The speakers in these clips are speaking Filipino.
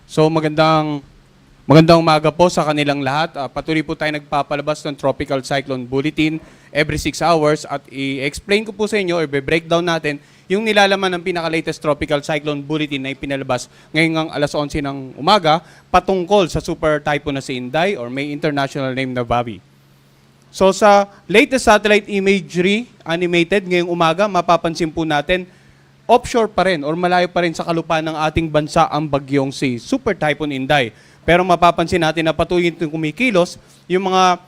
So magandang umaga po sa kanilang lahat. Patuloy po tayo nagpapalabas ng Tropical Cyclone Bulletin every 6 hours at i-explain ko po sa inyo or i-breakdown natin yung nilalaman ng pinaka-latest Tropical Cyclone Bulletin na ipinalabas ngayong alas 11 ng umaga patungkol sa super typhoon na si Inday or may international name na Bobby. So sa latest satellite imagery animated ngayong umaga, mapapansin po natin offshore pa rin or malayo pa rin sa kalupaan ng ating bansa ang bagyong si Super Typhoon Inday. Pero mapapansin natin na patuloy itong kumikilos, yung mga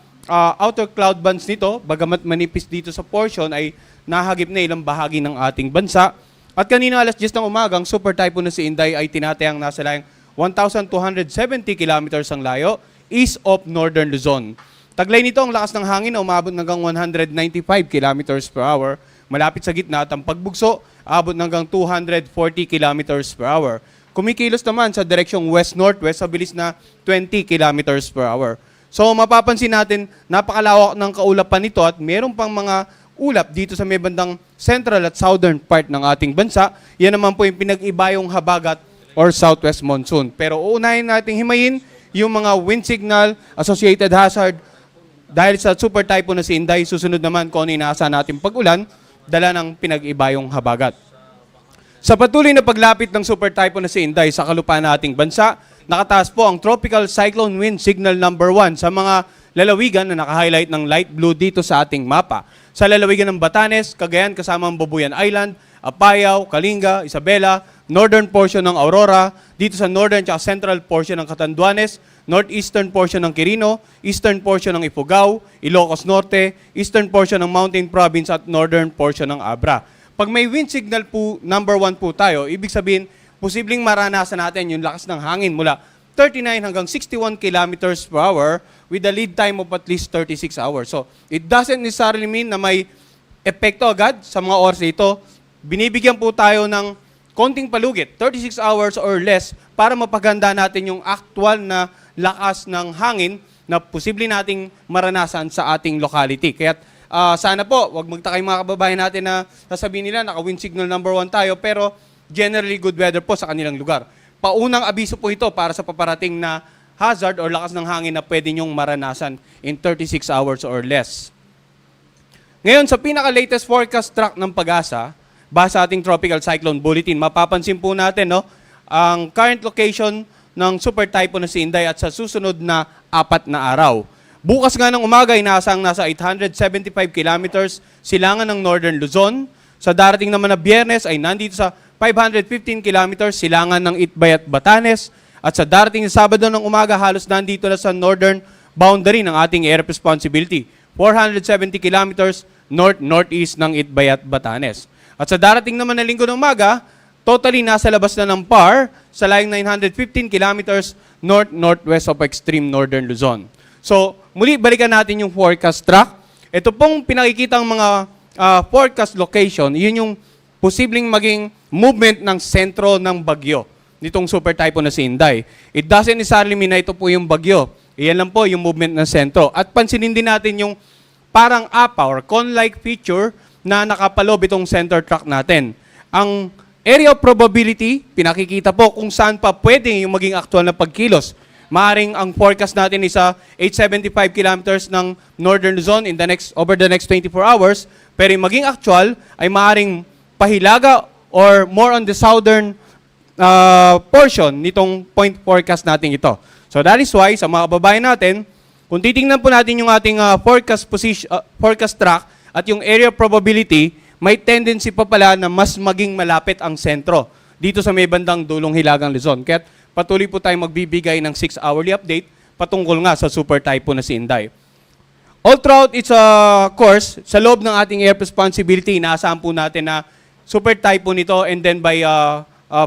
outer cloud bands nito, bagamat manipis dito sa portion, ay nahagip na ilang bahagi ng ating bansa. At kanina alas 10 ng umaga, ang Super Typhoon na si Inday ay tinatayang nasa layang 1,270 kilometers ang layo, east of northern Luzon. Taglay nito ang lakas ng hangin na umabot hanggang 195 kilometers per hour. Malapit sa gitna at ang pagbugso, abot hanggang 240 kilometers per hour. Kumikilos naman sa direksyong west-northwest sa bilis na 20 kilometers per hour. So mapapansin natin, napakalawak ng kaulapan nito at meron pang mga ulap dito sa may bandang central at southern part ng ating bansa. Yan naman po yung pinag-iba yung habagat or southwest monsoon. Pero uunahin natin himayin yung mga wind signal, associated hazard, dahil sa super typhoon na si Inday, susunod naman kung ano inaasahan natin pag-ulan, dala ng pinag-iba yung habagat. Sa patuloy na paglapit ng super typhoon na si Inday sa kalupaan ng ating bansa, nakataas po ang Tropical Cyclone Wind Signal number 1 sa mga lalawigan na naka-highlight ng light blue dito sa ating mapa. Sa lalawigan ng Batanes, Cagayan kasama ang Babuyan Island, Apayao, Kalinga, Isabela, northern portion ng Aurora, dito sa northern at central portion ng Catanduanes, northeastern portion ng Quirino, eastern portion ng Ifugao, Ilocos Norte, eastern portion ng Mountain Province at northern portion ng Abra. Pag may wind signal po, number 1 po tayo, ibig sabihin, posibleng maranasan natin yung lakas ng hangin mula 39 hanggang 61 kilometers per hour with a lead time of at least 36 hours. So, it doesn't necessarily mean na may epekto agad sa mga oras ito. Binibigyan po tayo ng konting palugit, 36 hours or less, para mapaganda natin yung actual na lakas ng hangin na posible nating maranasan sa ating locality. Kaya sana po, wag magtakay mga kababayan natin na sasabihin nila naka-wind signal number 1 tayo, pero generally good weather po sa kanilang lugar. Paunang abiso po ito para sa paparating na hazard or lakas ng hangin na pwede nyong maranasan in 36 hours or less. Ngayon, sa pinaka-latest forecast track ng Pag-asa, base sa ating Tropical Cyclone Bulletin, mapapansin po natin ang current location ng super typhoon na si Inday at sa susunod na 4 na araw. Bukas nga ng umaga, inaasang nasa 875 kilometers silangan ng northern Luzon. Sa darating naman na Biyernes ay nandito sa 515 kilometers silangan ng Itbay at Batanes. At sa darating na Sabado ng umaga, halos nandito na sa northern boundary ng ating air responsibility. 470 kilometers north-northeast ng Itbay at Batanes. At sa darating naman na Linggo ng umaga, totally nasa labas na ng PAR sa layong 915 kilometers north-northwest of extreme northern Luzon. So, muli balikan natin yung forecast track. Ito pong pinakikitang mga forecast location, yun yung posibleng maging movement ng sentro ng bagyo nitong super typhoon na si Inday. It doesn't necessarily mean na ito po yung bagyo. Iyan lang po yung movement ng sentro. At pansinin din natin yung parang apa or cone-like feature na nakapalob itong center track natin. Ang area of probability, pinakikita po kung saan pa pwede yung maging actual na pagkilos. Maaring ang forecast natin is 875 kilometers ng northern Luzon over the next 24 hours, pero yung maging actual ay maaring pahilaga or more on the southern portion nitong point forecast natin ito. So that is why, sa mga kababayan natin, kung titingnan po natin yung ating forecast track at yung area probability, may tendency pa pala na mas maging malapit ang sentro dito sa may bandang dulong Hilagang Luzon. Kaya patuloy po tayong magbibigay ng 6-hourly update patungkol nga sa super typhoon na si Inday. All throughout its course, sa loob ng ating air responsibility, inaasahan po natin na super typhoon ito and then by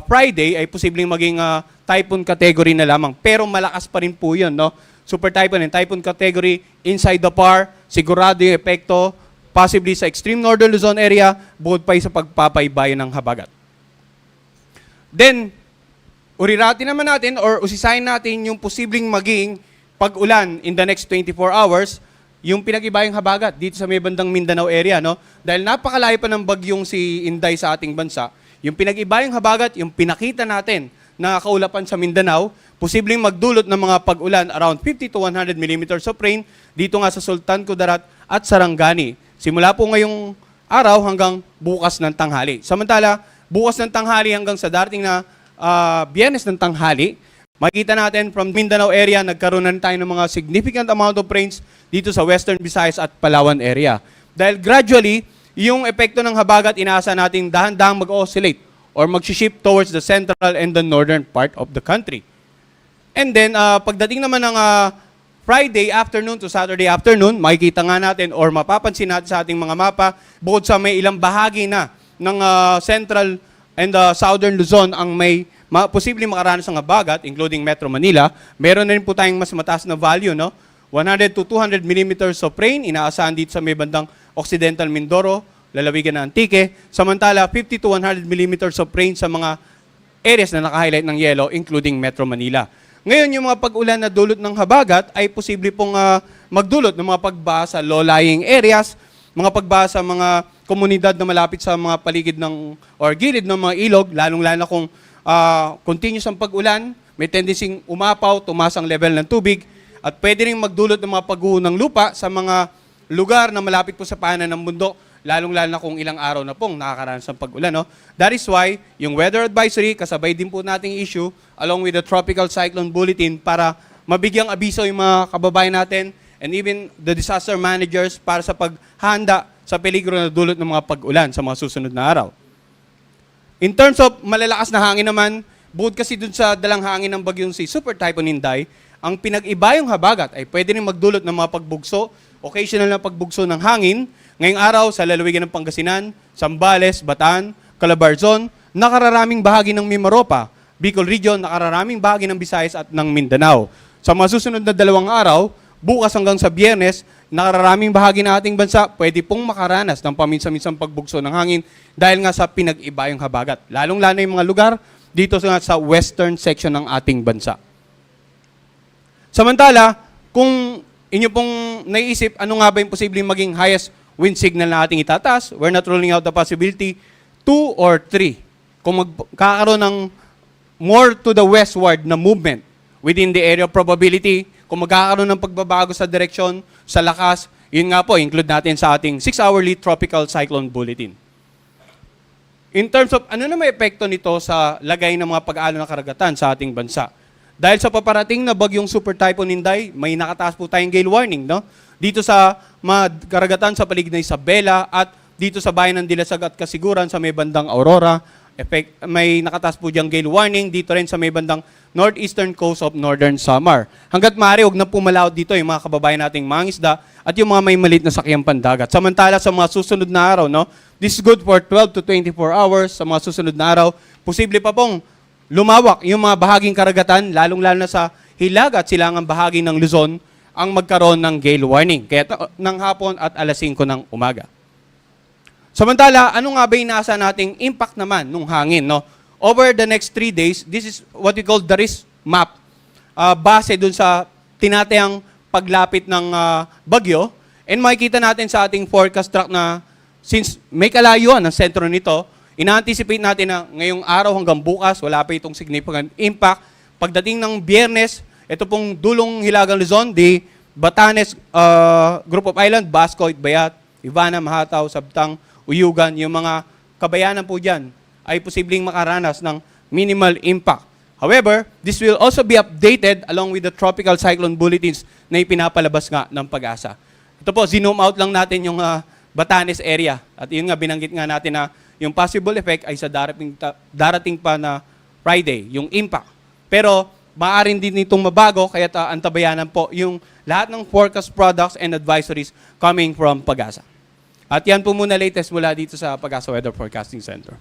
Friday ay posibleng maging typhoon category na lamang. Pero malakas pa rin po yun, no? Super typhoon and typhoon category inside the PAR, sigurado yung epekto, possibly sa extreme northern Luzon area, bukod pa sa pagpapaybayan ng habagat. Then, uriratin naman natin or usisahin natin yung posibleng maging pag-ulan in the next 24 hours, yung pinag-ibayang habagat dito sa may bandang Mindanao area, no? Dahil napakalayo pa ng bagyong si Inday sa ating bansa, yung pinag-ibayang habagat, yung pinakita natin na kaulapan sa Mindanao, posibleng magdulot ng mga pag-ulan around 50 to 100 millimeters of rain dito nga sa Sultan Kudarat at Sarangani. Simula po ngayong araw hanggang bukas ng tanghali. Samantala, bukas ng tanghali hanggang sa darating na Biyernes ng tanghali, makikita natin from Mindanao area, nagkaroon na tayo ng mga significant amount of rains dito sa Western Visayas at Palawan area. Dahil gradually, yung epekto ng habagat, inaasa natin dahan-dahang mag-oscillate or mag-shift towards the central and the northern part of the country. And then, pagdating naman ng Friday afternoon to Saturday afternoon, makikita nga natin or mapapansin natin sa ating mga mapa, bukod sa may ilang bahagi na ng central and southern Luzon ang may posibleng makaranas ng habagat, including Metro Manila, meron na rin po tayong mas mataas na value, no? 100 to 200 millimeters of rain, inaasahan dito sa may bandang Occidental Mindoro, lalawigan ng Antique. Samantala, 50 to 100 millimeters of rain sa mga areas na naka-highlight ng yellow, including Metro Manila. Ngayon, yung mga pag-ulan na dulot ng habagat ay posible pong magdulot ng mga pagbaha sa low-lying areas, mga pagbaha sa mga komunidad na malapit sa mga paligid ng or gilid ng mga ilog, lalong-lalo na kung continuous ang pag-ulan, may tendency umapaw, tumaas ang level ng tubig, at pwede rin magdulot ng mga pagguho ng lupa sa mga lugar na malapit po sa paanan ng bundok, lalong-lalo na kung ilang araw na pong nakakaranas ng pag-ulan. No? That is why, yung weather advisory, kasabay din po nating issue, along with the Tropical Cyclone Bulletin, para mabigyang abiso yung mga kababayan natin, and even the disaster managers para sa paghahanda sa peligro na dulot ng mga pag-ulan sa mga susunod na araw. In terms of malalakas na hangin naman, bukod kasi dun sa dalang hangin ng bagyong si Super Typhoon Inday, ang pinag-iba yung habagat ay pwede rin magdulot ng mga pagbugso, occasional na pagbugso ng hangin. Ngayong araw sa lalawigan ng Pangasinan, Zambales, Bataan, Calabarzon, nakararaming bahagi ng Mimaropa, Bicol Region, nakararaming bahagi ng Visayas at ng Mindanao. Sa mga susunod na 2 araw, bukas hanggang sa Biyernes, nakararaming bahagi ng ating bansa, pwede pong makaranas ng paminsan-minsang pagbugso ng hangin dahil nga sa pinag-iba yung habagat. Lalong-lalo yung mga lugar dito sa western section ng ating bansa. Samantala, kung inyo pong naiisip, ano nga ba yung posibleng maging highest wind signal na ating itataas, we're not ruling out the possibility 2 or 3. Kung magkakaroon ng more to the westward na movement within the area of probability, kung magkakaroon ng pagbabago sa direksyon, sa lakas, yun nga po, include natin sa ating 6-hourly Tropical Cyclone Bulletin. In terms of ano na may epekto nito sa lagay ng mga pag-aalon ng karagatan sa ating bansa. Dahil sa paparating na bagyong Super Typhoon Inday, may nakataas po tayong gale warning, no? Dito sa mga karagatan sa paligid ng Isabela at dito sa bayan ng Dilasag at Kasiguran sa may bandang Aurora, may nakataas po diyang gale warning dito rin sa may bandang northeastern coast of Northern Samar. Hanggat maaari, huwag na pumalaot dito yung mga kababayan nating mangisda at yung mga may maliit na sakyang pandagat. Samantala sa mga susunod na araw, no? This is good for 12 to 24 hours. Sa mga susunod na araw, posible pa pong lumawak yung mga bahaging karagatan, lalong-lalo na sa hilaga at silangang bahagi ng Luzon, ang magkaroon ng gale warning. Kaya ng hapon at alas 5 ng umaga. Samantala, ano nga ba inaasa nating impact naman ng hangin? No? Over the next 3 days, this is what we call the risk map. Base dun sa tinatayang paglapit ng bagyo. And makikita natin sa ating forecast track na since may kalayuan ang sentro nito, ina-anticipate natin na ngayong araw hanggang bukas, wala pa itong significant impact. Pagdating ng Biyernes, ito pong dulong Hilagang Luzon, di Batanes Group of Island, Basco, Itbayat, Ivana, Mahataw, Sabtang, Uyugan, yung mga kabayanan po dyan ay posibleng makaranas ng minimal impact. However, this will also be updated along with the tropical cyclone bulletins na ipinapalabas nga ng Pag-asa. Ito po, zoom out lang natin yung Batanes area. At yun nga, binanggit nga natin na yung possible effect ay sa darating pa na Friday, yung impact. Pero, maaaring din itong mabago, kaya antabayanan po yung lahat ng forecast products and advisories coming from Pag-asa. At yan po muna latest mula dito sa Pag-asa Weather Forecasting Center.